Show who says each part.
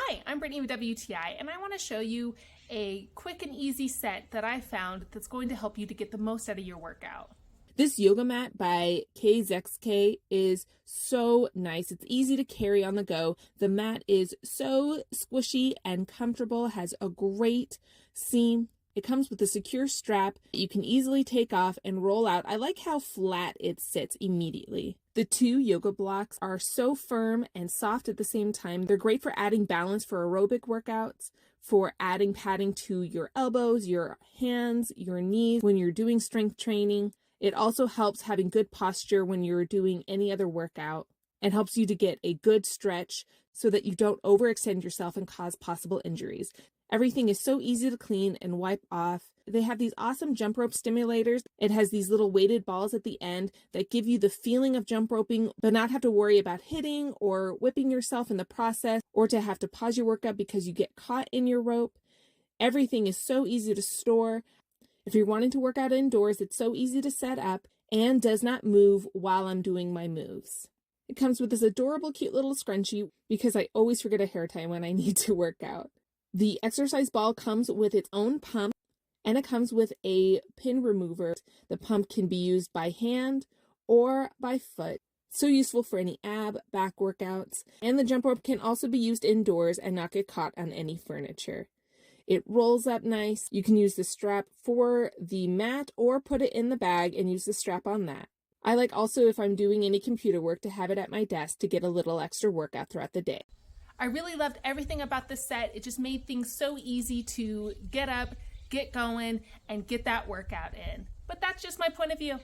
Speaker 1: Hi, I'm Brittany with WTI, and I want to show you a quick and easy set that I found that's going to help you to get the most out of your workout.
Speaker 2: This yoga mat by KXEXK is so nice. It's easy to carry on the go. The mat is so squishy and comfortable, has a great seam. It comes with a secure strap that you can easily take off and roll out. I like how flat it sits immediately. The two yoga blocks are so firm and soft at the same time. They're great for adding balance for aerobic workouts, for adding padding to your elbows, your hands, your knees when you're doing strength training. It also helps having good posture when you're doing any other workout and helps you to get a good stretch so that you don't overextend yourself and cause possible injuries. Everything is so easy to clean and wipe off. They have these awesome jump rope stimulators. It has these little weighted balls at the end that give you the feeling of jump roping, but not have to worry about hitting or whipping yourself in the process or to have to pause your workout because you get caught in your rope. Everything is so easy to store. If you're wanting to work out indoors, it's so easy to set up and does not move while I'm doing my moves. It comes with this adorable, cute little scrunchie because I always forget a hair tie when I need to work out. The exercise ball comes with its own pump and it comes with a pin remover. The pump can be used by hand or by foot. So useful for any ab, back workouts. And the jump rope can also be used indoors and not get caught on any furniture. It rolls up nice. You can use the strap for the mat or put it in the bag and use the strap on that. I like also, if I'm doing any computer work, to have it at my desk to get a little extra workout throughout the day.
Speaker 1: I really loved everything about this set. It just made things so easy to get up, get going, and get that workout in. But that's just my point of view.